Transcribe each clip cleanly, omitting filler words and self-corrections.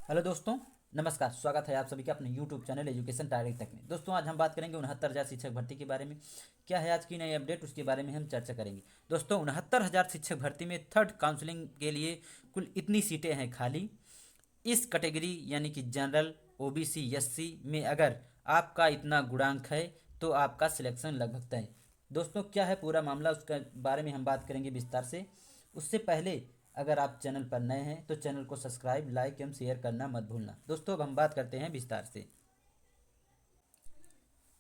Hello दोस्तों, नमस्कार। स्वागत है आप सभी का अपने यूट्यूब चैनल एजुकेशन डायरेक्ट तक में। दोस्तों, आज हम बात करेंगे 69,000 शिक्षक भर्ती के बारे में। क्या है आज की नई अपडेट, उसके बारे में हम चर्चा करेंगे। दोस्तों, 69,000 शिक्षक भर्ती में थर्ड काउंसलिंग के लिए कुल इतनी सीटें हैं खाली। इस कैटेगरी यानी कि जनरल, ओबीसी, एससी में अगर आपका इतना गुणांक है तो आपका सिलेक्शन लगभग तय है। दोस्तों, क्या है पूरा मामला, उसके बारे में हम बात करेंगे विस्तार से। उससे पहले अगर आप चैनल पर नए हैं तो चैनल को सब्सक्राइब, लाइक एवं शेयर करना मत भूलना। दोस्तों, अब हम बात करते हैं विस्तार से।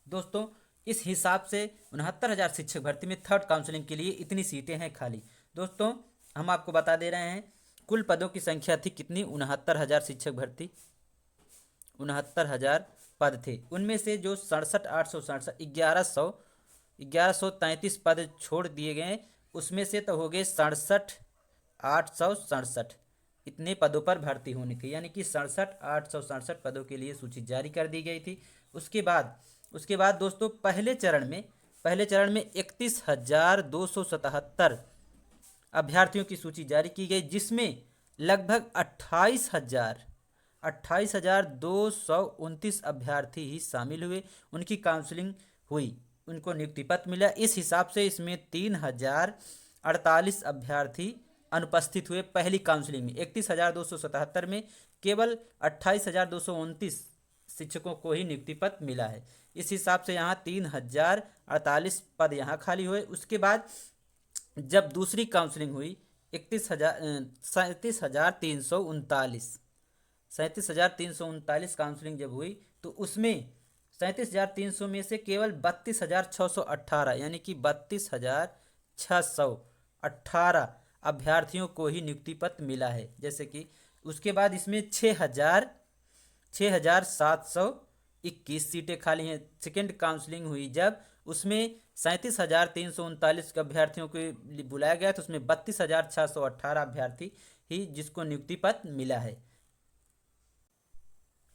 दोस्तों, इस हिसाब से 69,000 शिक्षक भर्ती में थर्ड काउंसलिंग के लिए इतनी सीटें हैं खाली। दोस्तों, हम आपको बता दे रहे हैं कुल पदों की संख्या थी कितनी। 69,000 शिक्षक भर्ती, 69,000 पद थे। उनमें से जो 67,867 1133 पद छोड़ दिए गए, उसमें से तो हो गए 67,867। इतने पदों पर भर्ती होने के यानी कि 67,867 पदों के लिए सूची जारी कर दी गई थी। उसके बाद दोस्तों, पहले चरण में 31,277 अभ्यर्थियों की सूची जारी की गई, जिसमें लगभग 28,229 अभ्यर्थी ही शामिल हुए। उनकी काउंसलिंग हुई, उनको नियुक्ति पत्र मिला। इस हिसाब से इसमें 3,048 अभ्यर्थी अनुपस्थित हुए पहली काउंसलिंग में। 31,277 में केवल 28,229 शिक्षकों को ही नियुक्ति पत्र मिला है। इस हिसाब से यहाँ 3,048 पद यहाँ खाली हुए। उसके बाद जब दूसरी काउंसलिंग हुई, 37,339 काउंसलिंग जब हुई तो उसमें 37,300 में से केवल 32,618 यानी कि 32,618 अभ्यर्थियों को ही नियुक्ति पत्र मिला है। जैसे कि उसके बाद इसमें 6,721 सीटें खाली हैं। सेकेंड काउंसलिंग हुई जब, उसमें 37,339 अभ्यर्थियों को बुलाया गया तो उसमें 32,618 अभ्यर्थी ही जिसको नियुक्ति पत्र मिला है।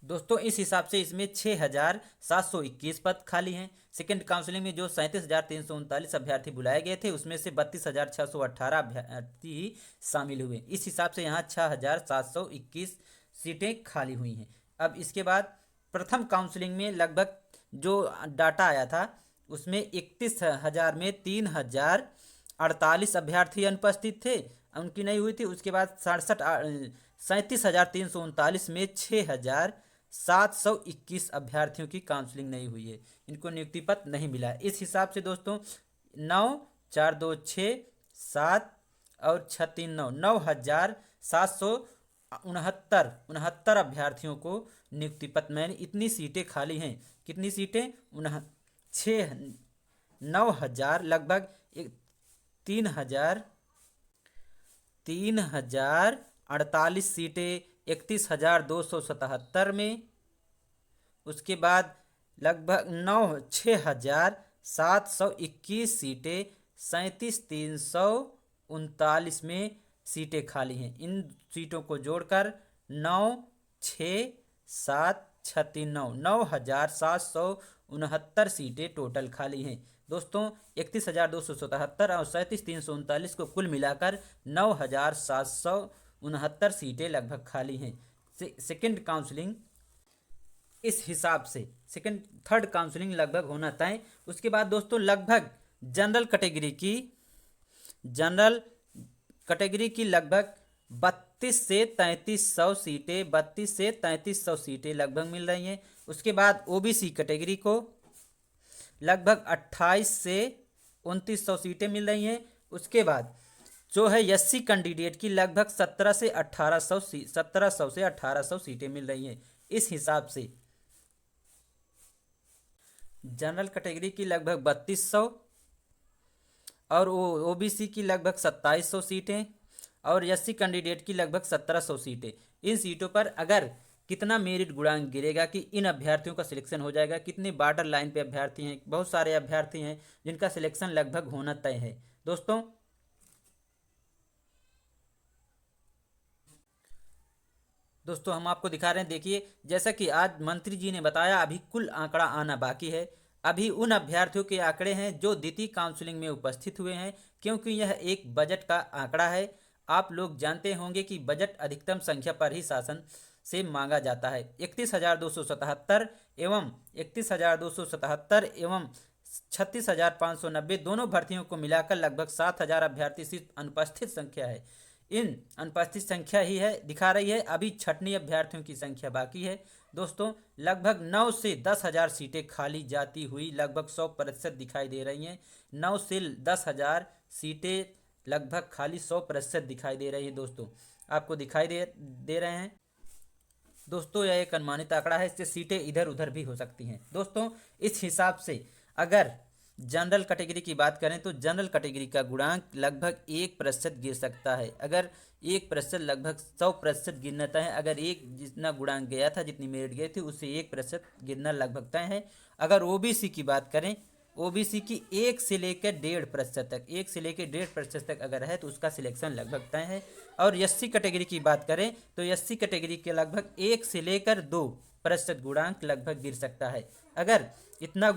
दोस्तों, इस हिसाब से इसमें 6,721 पद खाली हैं। सेकेंड काउंसलिंग में जो 37,339 अभ्यर्थी बुलाए गए थे, उसमें से 32,618 अभ्यर्थी ही शामिल हुए। इस हिसाब से यहाँ 6,721 सीटें खाली हुई हैं। अब इसके बाद प्रथम काउंसलिंग में लगभग जो डाटा आया था, उसमें 31,000 में 3,048 अभ्यर्थी अनुपस्थित थे, उनकी नहीं हुई थी। उसके बाद 37,339 में 6,721 अभ्यर्थियों की काउंसलिंग नहीं हुई है, इनको नियुक्ति पत्र नहीं मिला है। इस हिसाब से दोस्तों 9,4,2,6,7 और 6,3,9 9,769 अभ्यर्थियों को नियुक्ति पत्र मैंने इतनी सीटें खाली हैं। कितनी सीटें? 9,000 लगभग 3,048 सीटें 31,277 में। उसके बाद लगभग 6,721 सीटें 37,339 में सीटें खाली हैं। इन सीटों को जोड़कर 9,6,7 सीटें टोटल खाली हैं। दोस्तों, 31,277 और 37,339 को कुल मिलाकर 9,769 सीटें लगभग खाली हैं। सेकेंड काउंसलिंग इस हिसाब से थर्ड काउंसलिंग लगभग होना तय। उसके बाद दोस्तों लगभग जनरल कैटेगरी की लगभग 32 से 3300 सीटें लगभग मिल रही हैं। उसके बाद ओबीसी कैटेगरी को लगभग 28 से 2900 सीटें मिल रही हैं। उसके बाद जो है एससी कैंडिडेट की लगभग 1700 से 1800 सीटें मिल रही हैं। इस हिसाब से जनरल कैटेगरी की लगभग 3200 और ओबीसी की लगभग 2700 सीटें और एससी कैंडिडेट की लगभग 1700 सीटें। इन सीटों पर अगर कितना मेरिट गुणांक गिरेगा कि इन अभ्यर्थियों का सिलेक्शन हो जाएगा, कितने बॉर्डर लाइन पे अभ्यर्थी हैं, बहुत सारे अभ्यर्थी हैं जिनका सिलेक्शन लगभग होना तय है। दोस्तों हम आपको दिखा रहे हैं, देखिए जैसा कि आज मंत्री जी ने बताया, अभी कुल आंकड़ा आना बाकी है। अभी उन अभ्यर्थियों के आंकड़े हैं जो द्वितीय काउंसलिंग में उपस्थित हुए हैं, क्योंकि यह एक बजट का आंकड़ा है। आप लोग जानते होंगे कि बजट अधिकतम संख्या पर ही शासन से मांगा जाता है। 31,277 एवं 31,277 एवं 36,590 दोनों भर्तियों को मिलाकर लगभग 7,000 अभ्यर्थी सिर्फ अनुपस्थित संख्या है। इन अनुपस्थित संख्या ही है दिखा रही है, अभी छटनी अभ्यर्थियों की संख्या बाकी है। दोस्तों लगभग 9 से 10,000 सीटें खाली जाती हुई लगभग 100% दिखाई दे रही हैं। 9 से 10,000 सीटें लगभग खाली 100% दिखाई दे रही है। दोस्तों आपको दिखाई दे रहे हैं। दोस्तों यह एक अनुमानित आंकड़ा है, इससे सीटें इधर उधर भी हो सकती हैं। दोस्तों इस हिसाब से अगर जनरल कैटेगरी की बात करें तो जनरल कैटेगरी का गुणांक लगभग 1% गिर सकता है। अगर 1% लगभग 100% गिरना तय है। अगर एक जितना गुणांक गया था, जितनी मेरिट गई थी, उससे 1% गिरना लगभग तय है। अगर ओबीसी की बात करें, ओबीसी की 1 से लेकर 1.5% तक, 1 से लेकर 1.5% तक अगर है तो उसका सिलेक्शन लगभग तय है। और एससी कैटेगरी की बात करें तो एससी कैटेगरी के लगभग 1 से लेकर 2% गुणांक लगभग गिर सकता है। अगर इतना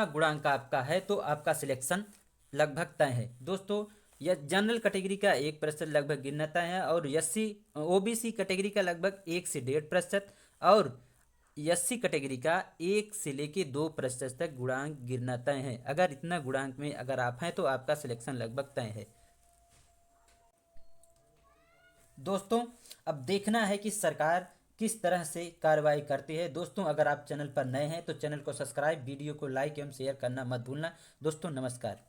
गुणांक आपका है तो आपका सिलेक्शन लगभग तय है। दोस्तों यह जनरल कैटेगरी का 1% लगभग गिरना तय है, और एससी ओबीसी कैटेगरी का लगभग 1 से 1.5% और एससी कैटेगरी का 1 से लेके 2% तक गुणांक गिरना तय है। अगर इतना गुणांक में अगर आप हैं तो आपका सिलेक्शन लगभग तय है। दोस्तों अब देखना है कि सरकार किस तरह से कार्रवाई करती है। दोस्तों अगर आप चैनल पर नए हैं तो चैनल को सब्सक्राइब, वीडियो को लाइक एवं शेयर करना मत भूलना। दोस्तों नमस्कार।